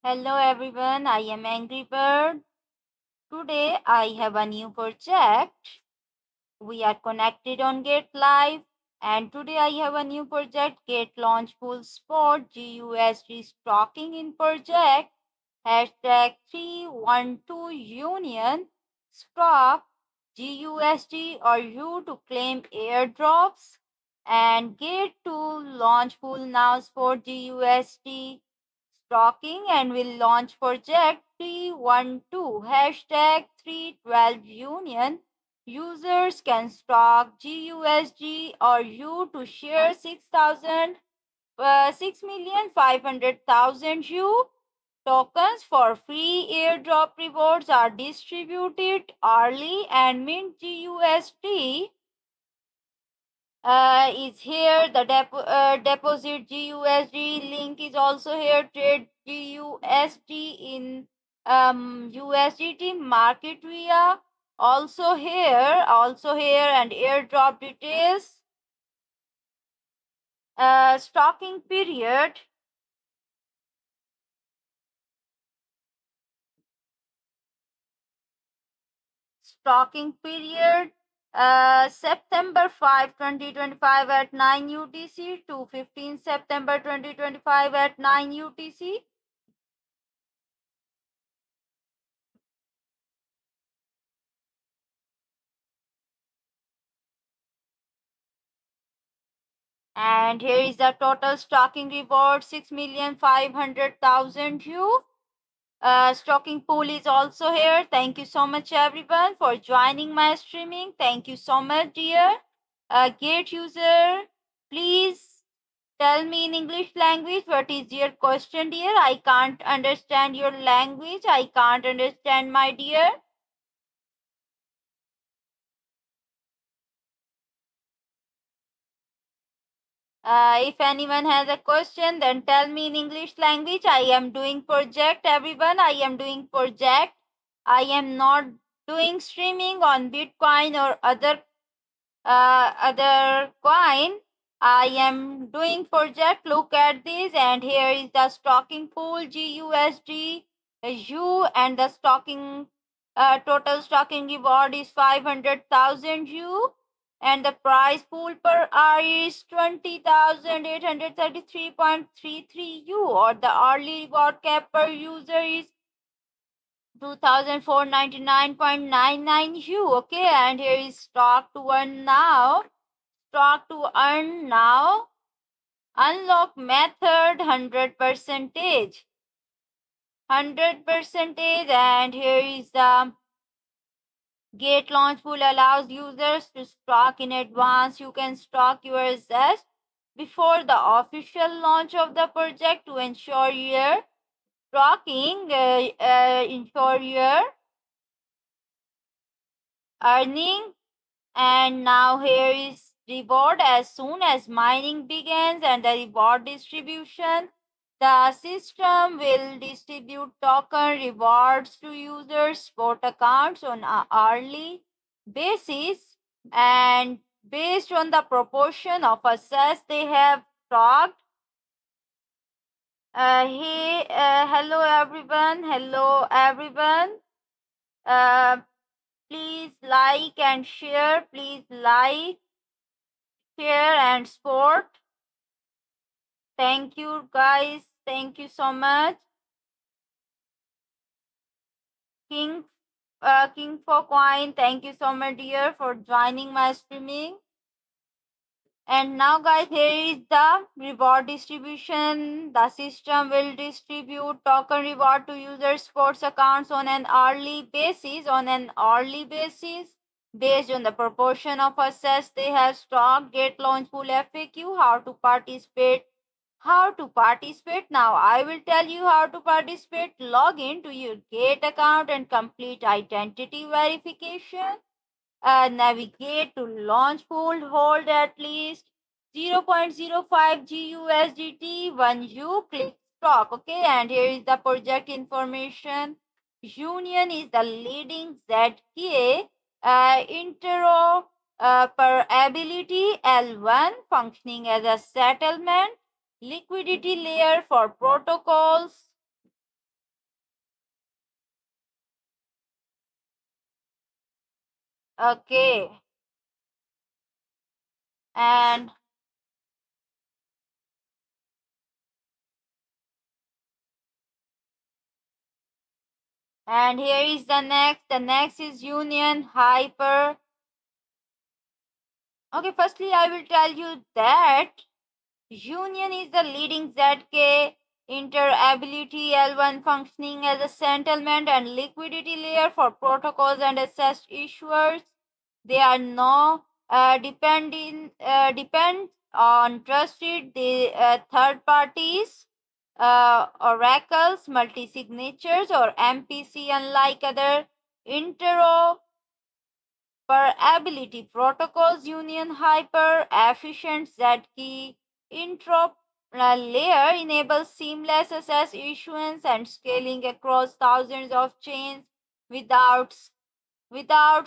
Hello everyone, I am Angry Bird. Today I have a new project. We are connected on Gate Live, and today I have a new project, Gate Launch Full Sport GUSD Stocking in Project. Hashtag 312 Union Stock GUSD or you to claim airdrops and Gate to launch full now sport GUSD stocking and will launch project 312 hashtag 312 union. Users can stock GUSD or U to share 6,500,000 U tokens for free. Airdrop rewards are distributed early and Mint GUSD is here. The deposit GUSD link is also here. Trade GUSD in USDT market via also here and airdrop details. Stocking period. Stocking period September 5, 2025 at 9 UTC to 15 September 2025 at 9 UTC. And here is the total stocking reward 6,500,000 U. Stocking pool is also here. Thank you so much everyone for joining my streaming. Thank you so much dear. Gate user, please tell me in English language what is your question dear. I can't understand your language. I can't understand my dear. If anyone has a question, then tell me in English language. I am doing project, everyone. I am doing project. I am not doing streaming on Bitcoin or other coin. I am doing project. Look at this, and here is the stocking pool GUSD U, and the stocking total stocking reward is 500,000 U, and the price pool per hour is 20,833.33 U, or the early reward cap per user is 2,499.99 U. Okay, and here is stock to earn now. Stock to earn now. Unlock method 100 percentage. 100 percentage, and here is the Gate Launch Pool allows users to stock in advance. You can stock your assets before the official launch of the project to ensure your stocking, ensure your earning. And now here is reward as soon as mining begins and the reward distribution. The system will distribute token rewards to users' spot accounts on an hourly basis and based on the proportion of assets they have stocked. Hello everyone. Hello everyone. Uh, Please like and share. Please like, share, and support. Thank you, guys. Thank you so much. King, King for Coin. Thank you so much, dear, for joining my streaming. And now, guys, here is the reward distribution. The system will distribute token reward to user sports accounts on an hourly basis. Based on the proportion of assets they have stocked. Get launch pool FAQ. How to participate. Now I will tell you how to participate. Log in to your Gate account and complete identity verification. Navigate to launch pool, hold at least 0.05 GUSDT when you click stock. Okay, and here is the project information. Union is the leading ZK interoperability L1 functioning as a settlement liquidity layer for protocols Okay. And here is the next. The next is Union Hyper. Okay, firstly, I will tell you that Union is the leading ZK interoperability L1 functioning as a settlement and liquidity layer for protocols and assessed issuers. They are now depend on trusted third parties, oracles, multi signatures, or MPC, unlike other interoperability protocols. Union hyper efficient Z-key intro layer enables seamless access, issuance, and scaling across thousands of chains without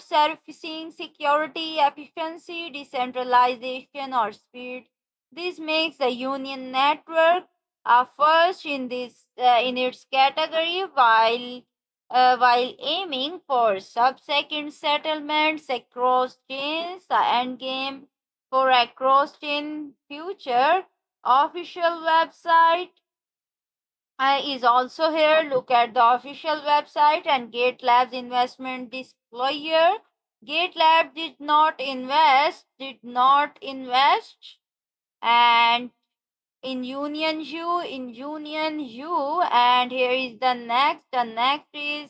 sacrificing security, efficiency, decentralization, or speed. This makes the Union network a first in its category, while aiming for sub-second settlements across chains. The endgame for a cross-chain future official website is also here. Look at the official website and Gate Labs investment disclosure. Gate Lab did not invest and in Union U. And here is the next. The next is,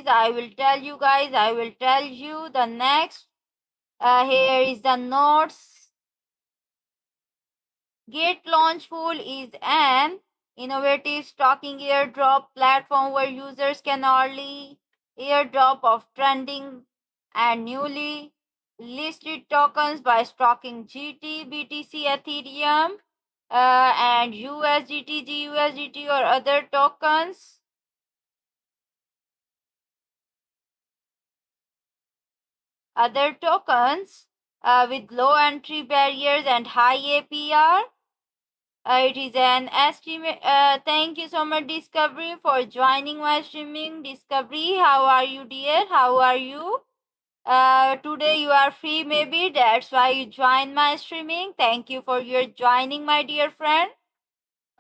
I will tell you guys, I will tell you the next. Here is the notes. Gate Launchpool is an innovative stocking airdrop platform where users can early airdrop of trending and newly listed tokens by stocking GT, BTC, Ethereum, and USDT, GUSDT, or other tokens. With low entry barriers and high APR. It is an estimate. Thank you so much, Discovery, for joining my streaming. Discovery, how are you, dear? How are you? Today you are free, maybe. That's why you joined my streaming. Thank you for your joining, my dear friend.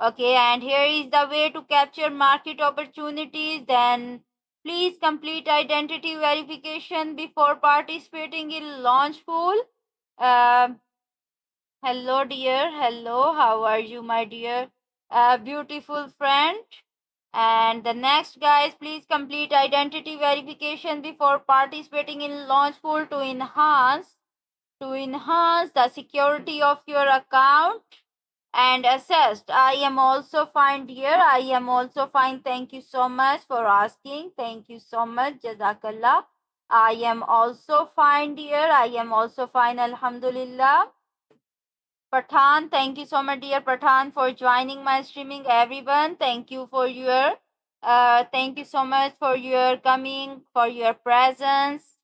Okay, and here is the way to capture market opportunities. Then please complete identity verification before participating in launch pool. Uh, Hello, dear. Hello. How are you, my dear? Beautiful friend. And the next, guys, please complete identity verification before participating in launch pool to enhance the security of your account and assessed. I am also fine, dear. I am also fine. Thank you so much for asking. Thank you so much. Jazakallah. I am also fine, dear. I am also fine. Alhamdulillah. Pathan, thank you so much, dear Pathan, for joining my streaming. Everyone, thank you so much for your coming, for your presence.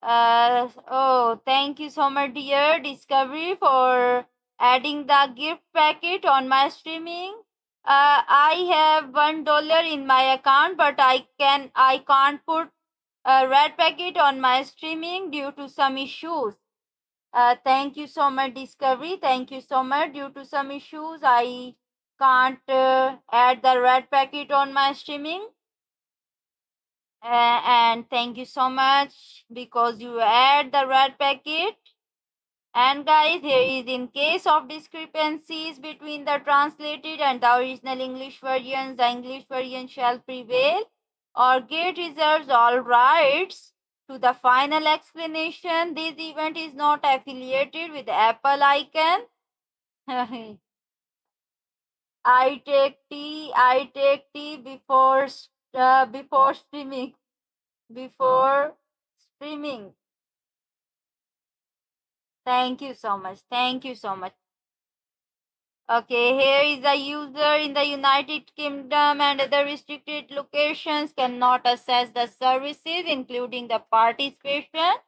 Thank you so much, dear Discovery, for adding the gift packet on my streaming. I have $1 in my account, but I can't put a red packet on my streaming due to some issues. Thank you so much, Discovery. Thank you so much. Due to some issues, I can't add the red packet on my streaming. And thank you so much because you add the red packet. And guys, here is in case of discrepancies between the translated and the original English versions, the English version shall prevail. Or Gate reserves all rights to the final explanation. This event is not affiliated with Apple icon. I take tea before streaming. Before streaming. Thank you so much. Thank you so much. Okay, here is the user in the United Kingdom and other restricted locations cannot access the services, including the participation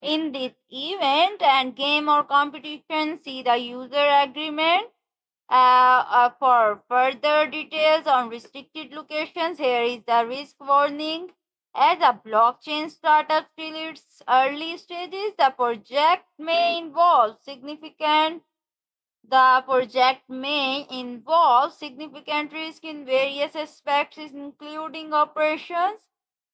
in this event and game or competition. See the user agreement. For further details on restricted locations, here is the risk warning. As a blockchain startup still its early stages, the project may involve significant risk in various aspects, including operations,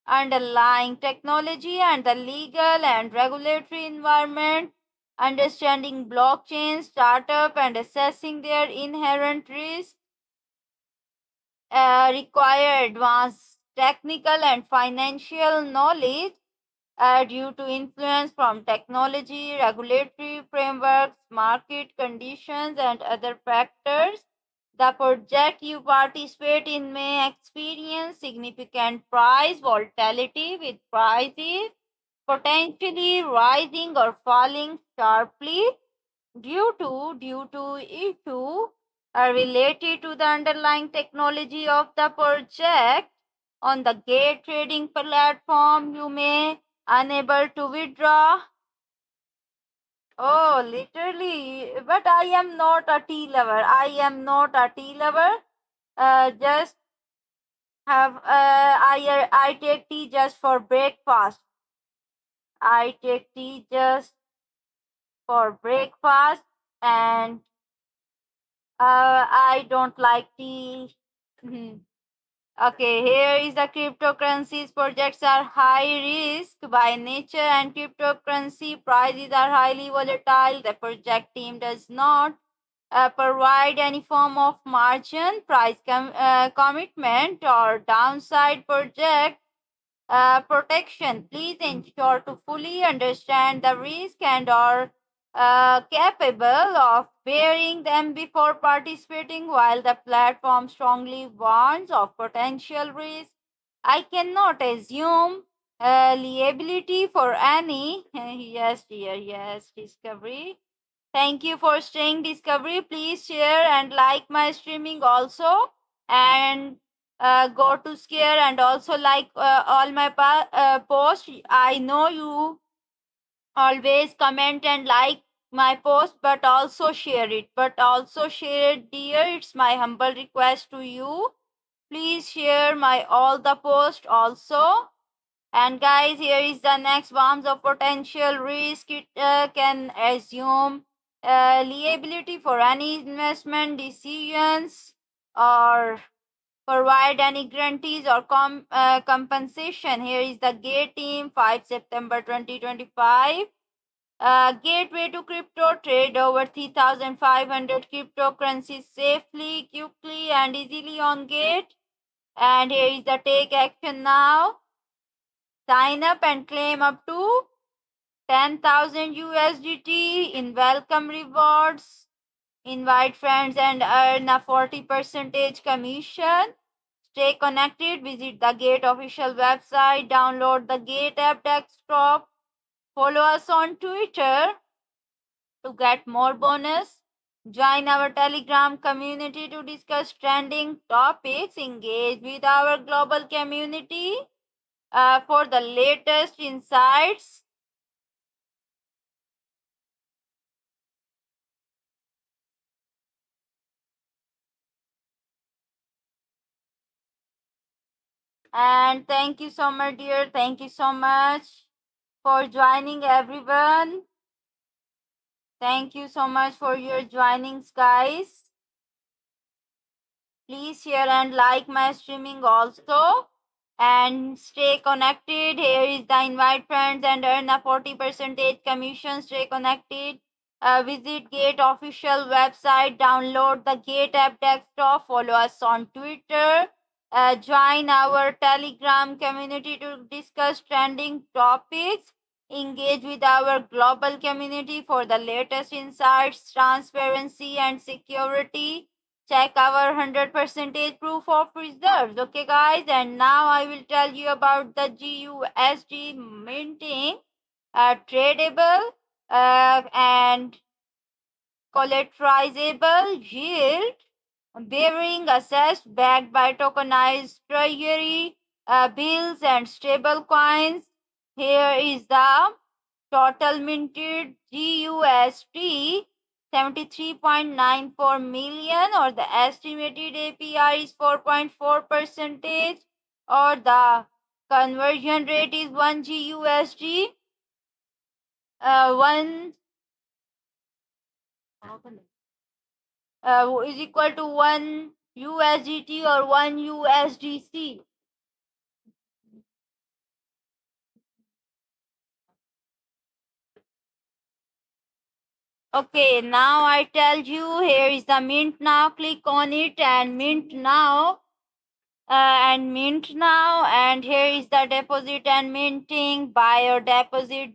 underlying technology, and the legal and regulatory environment. Understanding blockchain startup and assessing their inherent risk require advanced technical and financial knowledge due to influence from technology, regulatory frameworks, market conditions, and other factors. The project you participate in may experience significant price volatility, with prices potentially rising or falling sharply due to issue related to the underlying technology of the project. On the gate trading platform, you may unable to withdraw. Oh, literally, but I am not a tea lover. I am not a tea lover. Just have I take tea just for breakfast. I take tea just for breakfast, and I don't like tea. Mhm. Okay, here is the cryptocurrencies projects are high risk by nature and cryptocurrency prices are highly volatile. The project team does not provide any form of margin, commitment, or downside project protection. Please ensure to fully understand the risk and are capable of bearing them before participating. While the platform strongly warns of potential risk, I cannot assume liability for any. Yes, dear, yes, Discovery. Thank you for staying, Discovery. Please share and like my streaming also. And go to scare and also like all my posts. I know you always comment and like my post, but also share it. Dear. It's my humble request to you. Please share my all the post also. And guys, here is the next bombs of potential risk. It can assume liability for any investment decisions or provide any guarantees or compensation. Here is the GATE team, 5 September 2025. Gateway to crypto, trade over 3,500 cryptocurrencies safely, quickly, and easily on Gate. And here is the take action now. Sign up and claim up to 10,000 USDT in welcome rewards. Invite friends and earn a 40% commission. Stay connected. Visit the Gate official website. Download the Gate app desktop. Follow us on Twitter to get more bonus. Join our Telegram community to discuss trending topics. Engage with our global community for the latest insights. And thank you so much, dear. Thank you so much for joining, everyone. Thank you so much for your joinings, guys. Please share and like my streaming also. And stay connected. Here is the invite friends and earn a 40% commission. Stay connected. Visit Gate official website. Download the Gate app desktop. Follow us on Twitter. Join our Telegram community to discuss trending topics. Engage with our global community for the latest insights, transparency, and security. Check our 100% proof of reserves. Okay, guys, and now I will tell you about the GUSD minting, tradable and collateralizable yield bearing assets backed by tokenized treasury bills and stable coins. Here is the total minted GUSD 73.94 million, or the estimated APR is 4.4 percentage, or the conversion rate is 1 GUSD, 1 is equal to 1 USDT or 1 USDC. Okay, now I tell you, here is the mint now. Click on it and mint now. And here is the deposit and minting. Buy or deposit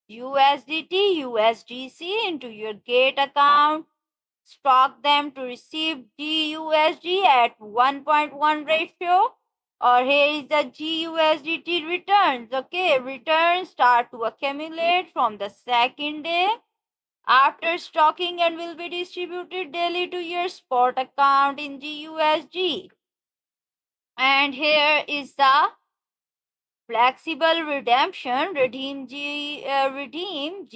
USDT, USDC into your Gate account. Stock them to receive GUSD at 1.1 ratio. Or here is the GUSDT returns. Okay, returns start to accumulate from the second day after stocking and will be distributed daily to your spot account in GUSD. And here is the flexible redemption. Redeem GUSD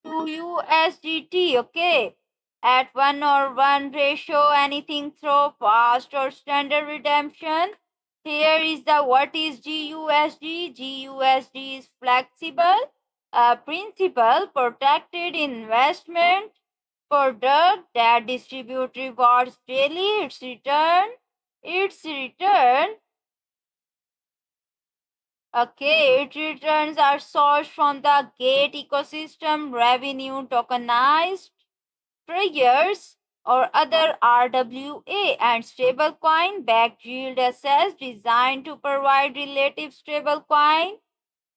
to USDT. Okay, at 1 or 1 ratio, anything through fast or standard redemption. Here is the what is GUSD. GUSD is flexible, principal protected investment product that distribute rewards daily. Its return, okay, its returns are sourced from the Gate ecosystem, revenue, tokenized triggers, or other RWA and stablecoin backed yield assets designed to provide relative stablecoin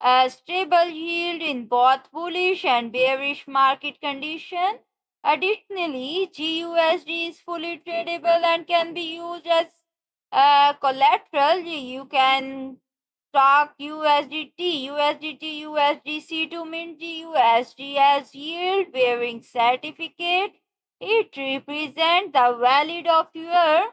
a stable yield in both bullish and bearish market conditions. Additionally, GUSD is fully tradable and can be used as collateral. You can stock USDC to mint GUSD as yield bearing certificate. It represents the value of your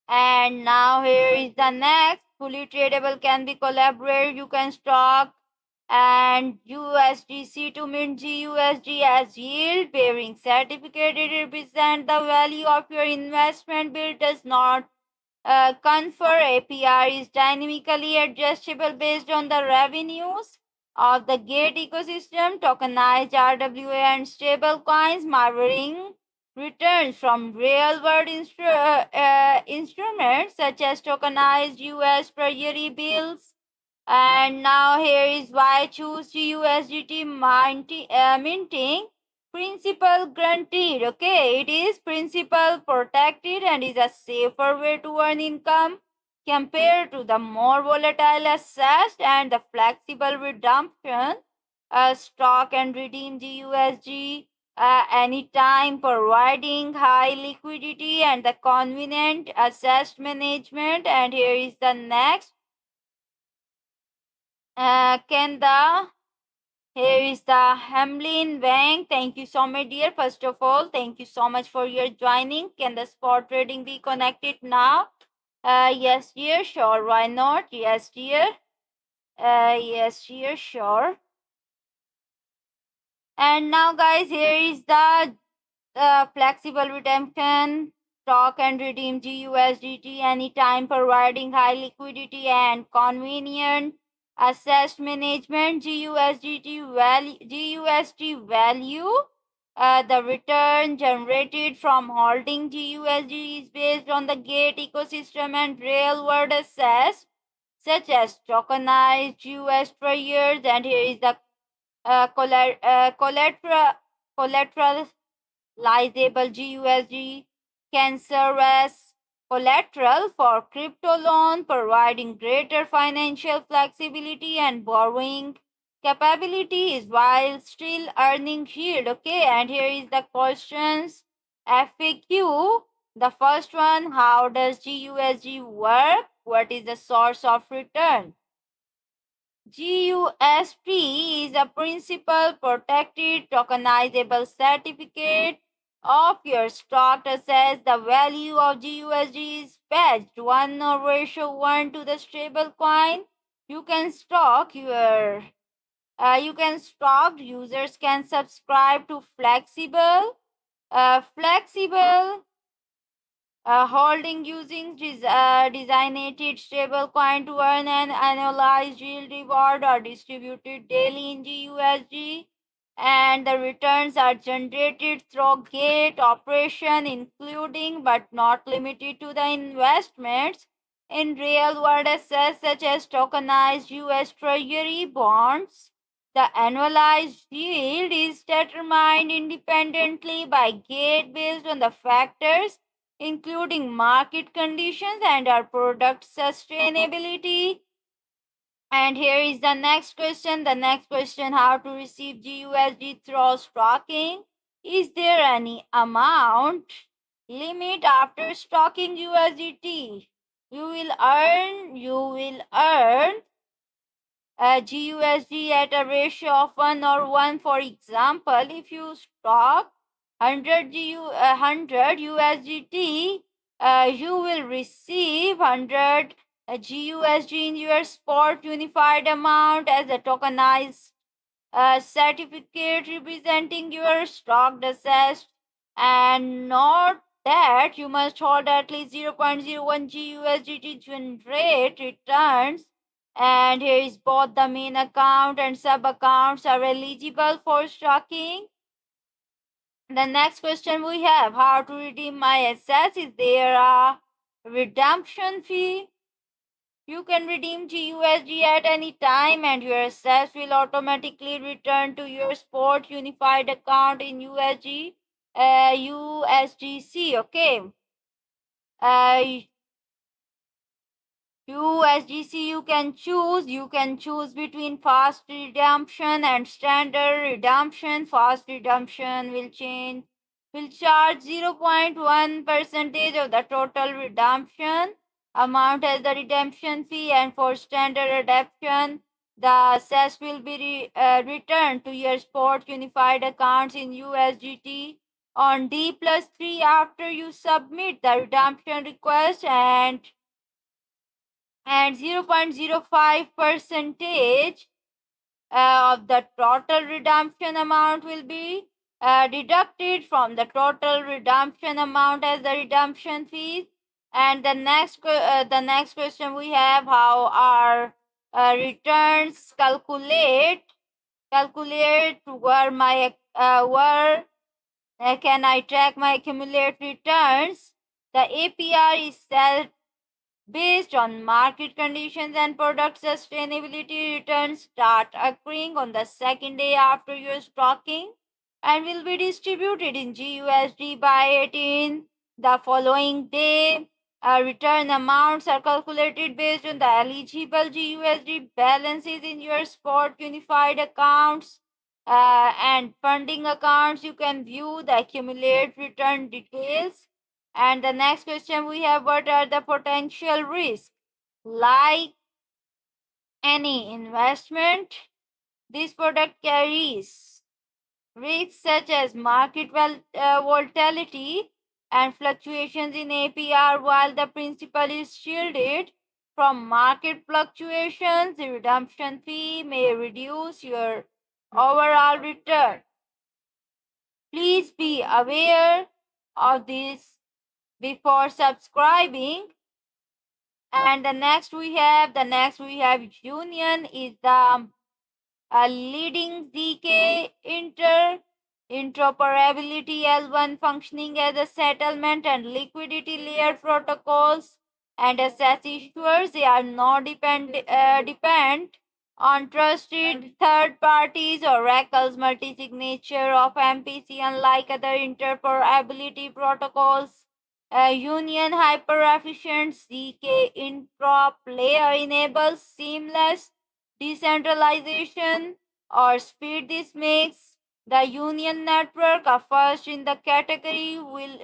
and now here is the next. Fully tradable can be collaborated. You can stock and USDC to mint GUSD as yield bearing certificate. It represents the value of your investment. Bill does not confer. APR is dynamically adjustable based on the revenues of the Gate ecosystem. Tokenized RWA and stable coins mirroring returns from real-world instruments such as tokenized US Treasury bills. And now here is why I choose USDT minting. Principal guaranteed. Okay, it is principal protected and is a safer way to earn income compared to the more volatile assets, and the flexible redemption. Stock and redeem GUSD anytime, providing high liquidity and the convenient asset management. And here is the next. Can the Here is the Hamlin Wang. Thank you so much, dear. First of all, thank you so much for your joining. Can the spot trading be connected now? Yes, dear. Sure. Why not? Yes, dear. Yes, dear. Sure. And now, guys, here is the flexible redemption. Stock and redeem GUSDT anytime, providing high liquidity and convenient asset management. GUSD value. The return generated from holding GUSD is based on the Gate ecosystem and real world assets such as tokenized US Treasuries. And here is the collateral collateralizable GUSD can serve as collateral for crypto loan, providing greater financial flexibility and borrowing capabilities while still earning yield. Okay, and here is the questions FAQ. The first one, how does GUSD work? What is the source of return? GUSP is a principal protected tokenizable certificate of your stock assess the value of GUSD is fetched 1 or ratio 1 to the stable coin. You can stock users can subscribe to flexible holding using designated stablecoin to earn an annualized yield reward or distributed daily in GUSD, and the returns are generated through gate operation including but not limited to the investments in real world assets such as tokenized US Treasury bonds. The annualized yield is determined independently by gate based on the factors including market conditions and our product sustainability. And here is the next question. The next question, how to receive GUSD through stocking. Is there any amount limit after stocking USDT? You will earn GUSD at a ratio of 1 or 1. For example, if you stock 100 USDT, you will receive 100 GUSD in your spot unified amount as a tokenized certificate representing your stock assets, and note that you must hold at least 0.01 GUSD to generate returns. And here is both the main account and sub accounts are eligible for stocking. The next question we have, how to redeem my assets. Is there a redemption fee? You can redeem GUSD at any time and your assets will automatically return to your spot unified account in USDC. Okay. USDC you can choose between fast redemption and standard redemption. Fast redemption will charge 0.1 percentage of the total redemption amount as the redemption fee, and for standard redemption the assets will be returned to your spot unified accounts in USDT on D+3 after you submit the redemption request, and 0.05 percentage of the total redemption amount will be deducted from the total redemption amount as the redemption fees. And the next question we have, how are returns calculate where can I track my accumulated returns? The APR is set based on market conditions and product sustainability. Returns start occurring on the second day after your stocking and will be distributed in GUSD by 18 the following day. Return amounts are calculated based on the eligible GUSD balances in your spot unified accounts and funding accounts. You can view the accumulated return details. And the next question we have, what are the potential risks? Like any investment, this product carries risks such as market volatility and fluctuations in APR. While the principal is shielded from market fluctuations, the redemption fee may reduce your overall return. Please be aware of this before subscribing. And the next we have Union is the leading ZK interoperability L1 functioning as a settlement and liquidity layer protocols, and as issuers they are not depend on trusted third parties. Oracle's multi-signature of MPC, unlike other interoperability protocols. Union hyper-efficient ZK interop layer enables seamless decentralization or speed. This makes the Union network a first in the category. Will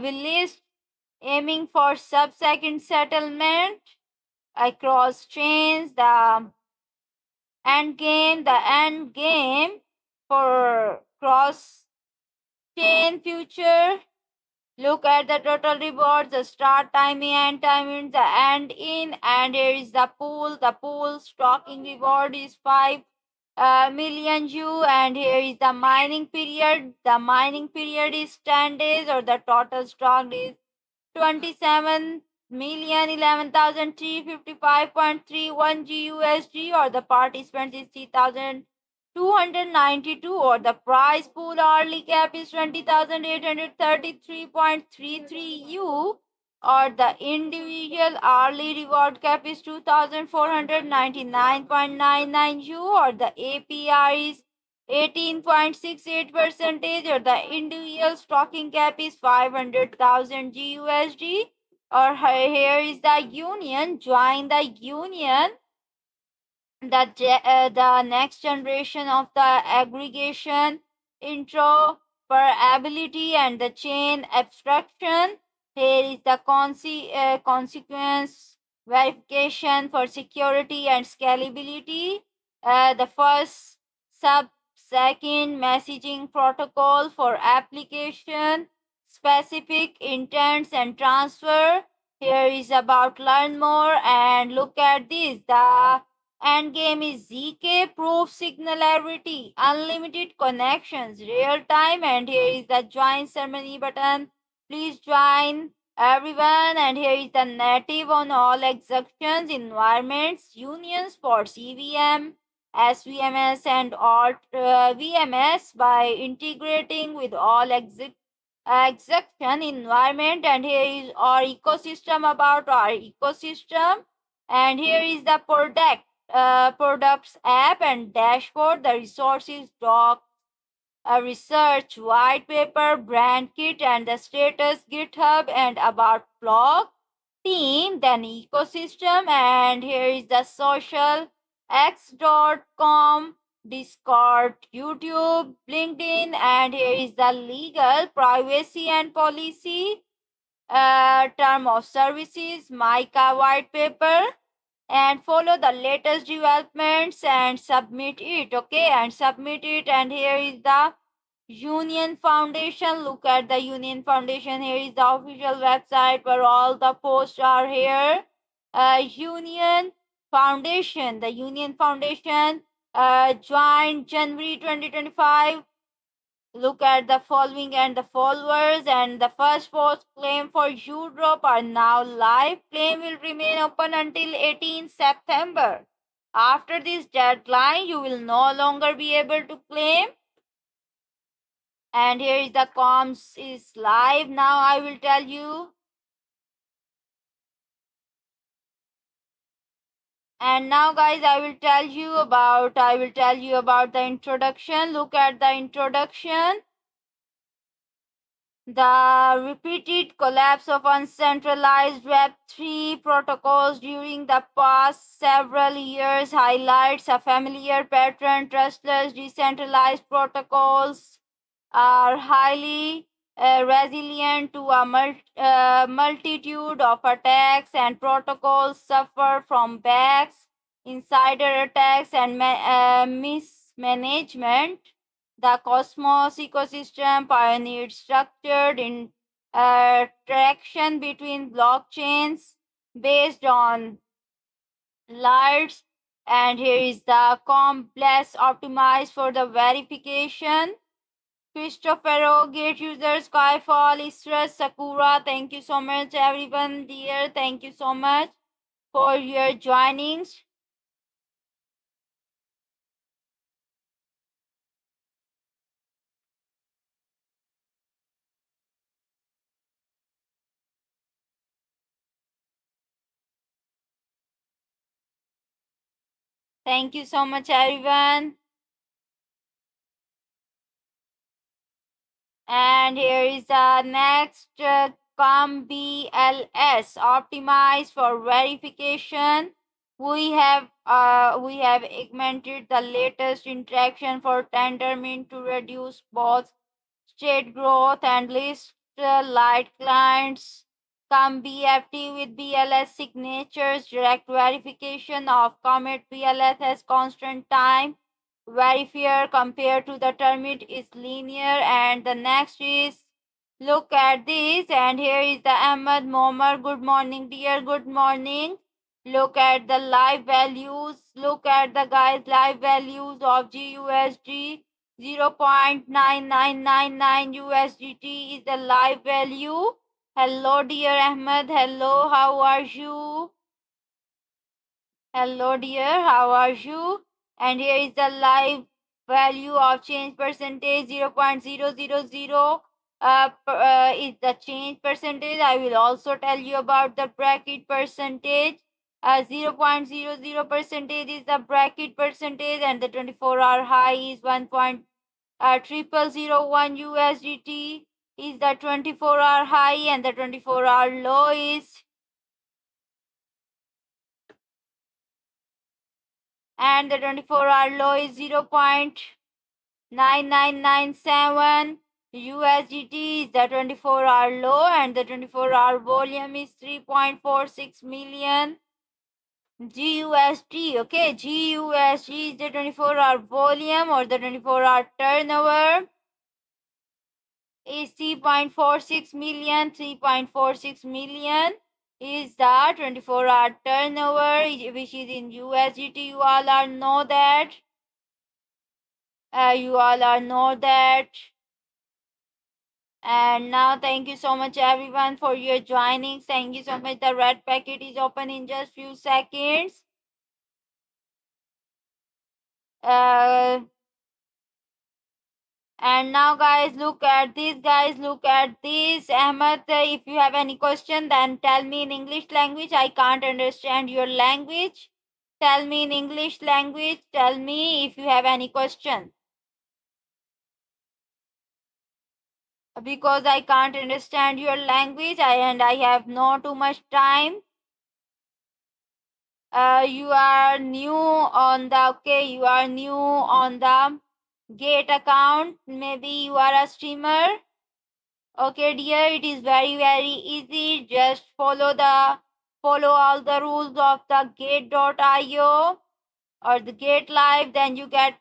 list aiming for sub-second settlement across chains. The end game for cross chain future. Look at the total rewards, the start timing and timing, the end in, and here is the pool. The pool stocking reward is 5 million U, and here is the mining period. The mining period is 10 days, or the total stock is 27,011,355.31 GUSD, or the participant is 3,292, or the prize pool hourly cap is 20,833.33 U, or the individual hourly reward cap is 2,499.99 U, or the APR is 18.68%, or the individual stocking cap is 500,000 GUSD, or here is the union. Join the union, the next generation of the aggregation interoperability and the chain abstraction. Here is the consequence verification for security and scalability. The first sub-second messaging protocol for application specific intents and transfer. Here is about learn more, and look at this. The end game is ZK proof singularity, unlimited connections, real time, and here is the join ceremony button. Please join everyone, and here is the native on all executions environments, unions for CVM, SVMS, and alt VMS by integrating with all execution environment. And here is our ecosystem, about our ecosystem, and here is the products app and dashboard, the resources doc, a research white paper, brand kit, and the status GitHub, and about blog team, then ecosystem, and here is the social x.com, Discord, YouTube, LinkedIn, and here is the legal privacy and policy, term of services, MICA white paper, and follow the latest developments and submit it. Okay, and submit it. And here is the Union Foundation. Look at the Union Foundation. Here is the official website where all the posts are here. Union Foundation. The Union Foundation joined January 2025. Look at the following and the followers, and the first post claim for UDrop are now live. Claim will remain open until 18 September. After this deadline, you will no longer be able to claim. And here is the comms is live. Now I will tell you. And now guys, I will tell you about the introduction. Look at the introduction. The repeated collapse of uncentralized Web3 protocols during the past several years highlights a familiar pattern. Trustless decentralized protocols are highly resilient to a multitude of attacks, and protocols suffer from backs, insider attacks, and mismanagement. The Cosmos ecosystem pioneered structured interaction between blockchains based on layers, and here is the complex optimized for the verification. Christopher, great user, Skyfall, Isra, Sakura, thank you so much everyone dear, thank you so much for your joinings. Thank you so much everyone. And here is the next COM-BLS optimized for verification. We have augmented the latest interaction for Tendermint to reduce both state growth and list light clients. COM-BFT with BLS signatures, direct verification of Comet BLS has constant time very fair compared to the termite is linear. And the next is, look at this, and here is the Ahmed Momar. Good morning, dear. Good morning. Look at the live values. Look at the guys live values of GUSD. 0.9999 USDT is the live value. Hello, dear Ahmed. Hello, how are you? Hello, dear. How are you? And here is the live value of change percentage. 0.000 is the change percentage. I will also tell you about the bracket percentage. 0.00 percentage is the bracket percentage, and the 24-hour high is 1.0001 USDT is the 24-hour high, and the 24-hour low is, and the 24-hour low is 0.9997 USDT is the 24-hour low, and the 24-hour volume is 3.46 million GUSD. Okay, GUSD is the 24-hour volume, or the 24-hour turnover is 3.46 million. 3.46 million is the 24-hour turnover, which is in USDT. You all are know that. You all are know that. And now thank you so much everyone for your joining. Thank you so much. The red packet is open in just few seconds. And now guys, look at this. Guys, look at this. Ahmed, if you have any question, then tell me in English language. I can't understand your language. Tell me in English language. Tell me if you have any question. Because I can't understand your language, and I have not too much time. You are new on the, okay, you are new on the Gate account. Maybe you are a streamer. Okay, dear, it is very easy. Just follow all the rules of the Gate.io or the Gate Live. Then you get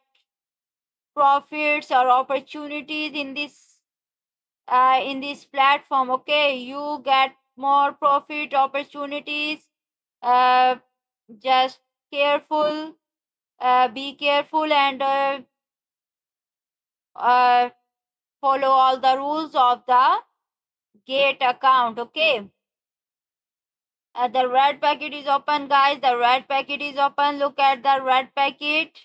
profits or opportunities in this platform. Okay, you get more profit opportunities. Uh, just careful. Be careful and follow all the rules of the Gate account. Okay. The red packet is open, guys. The red packet is open. Look at the red packet.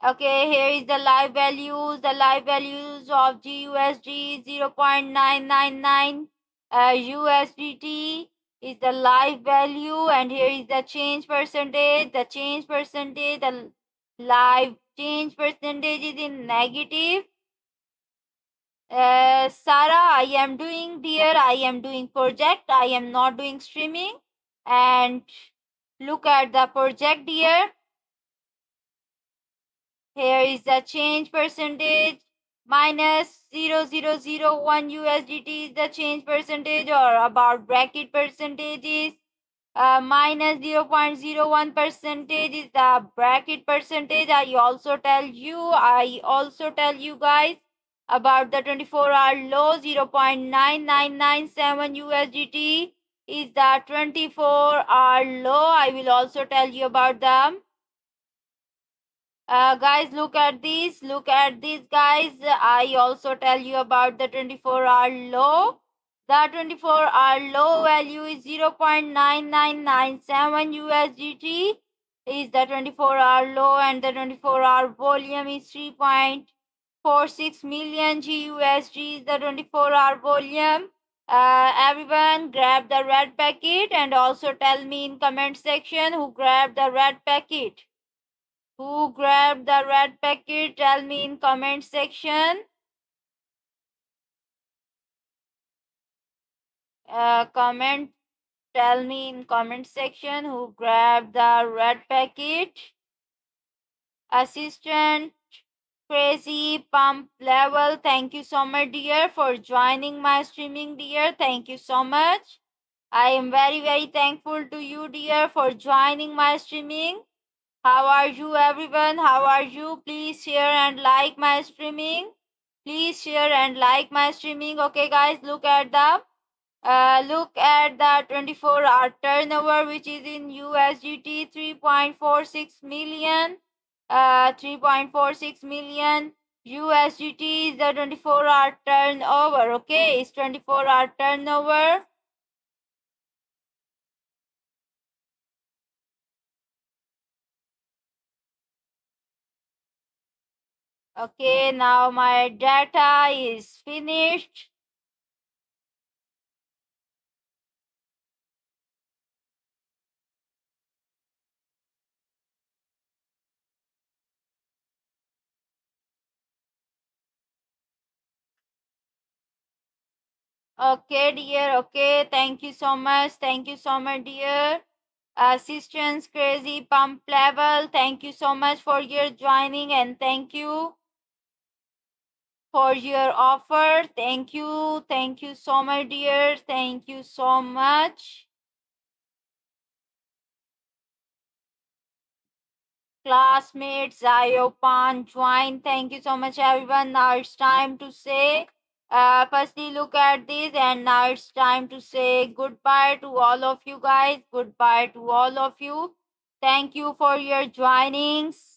Okay, here is the live values. The live values of GUSD 0.999 USDT is the live value, and here is the change percentage. The change percentage, the live change percentage is in negative. Sarah, I am doing, dear, I am doing project. I am not doing streaming. And look at the project, dear. Here is the change percentage. Minus 0.001 USDT is the change percentage, or about bracket percentages. Minus 0.01 percentage is the bracket percentage. I also tell you guys about the 24-hour low. 0.9997 USDT is the 24-hour low. I will also tell you about them. Guys, look at this. Look at this, guys. I also tell you about the 24-hour low. The 24-hour low value is 0.9997 USDT is the 24-hour low, and the 24-hour volume is 3.46 million GUSD is the 24-hour volume. Everyone grab the red packet, and also tell me in comment section who grabbed the red packet. Who grabbed the red packet? Tell me in comment section. Tell me in comment section who grabbed the red packet. Assistant Crazy Pump Level, thank you so much, dear, for joining my streaming, dear. Thank you so much. I am very thankful to you, dear, for joining my streaming. How are you, everyone? How are you? Please share and like my streaming. Please share and like my streaming. Okay, guys, look at the 24-hour turnover, which is in USDT 3.46 million. 3.46 million USDT is the 24-hour turnover. Okay, it's 24-hour turnover. Okay, now my data is finished. Okay, dear. Okay, thank you so much. Thank you so much, dear. Assistance Crazy Pump Level. Thank you so much for your joining and thank you for your offer. Thank you. Thank you so much, dear. Thank you so much. Classmates, Ziopan, join. Thank you so much, everyone. Now it's time to say, firstly, look at this, and now it's time to say goodbye to all of you guys. Goodbye to all of you. Thank you for your joinings.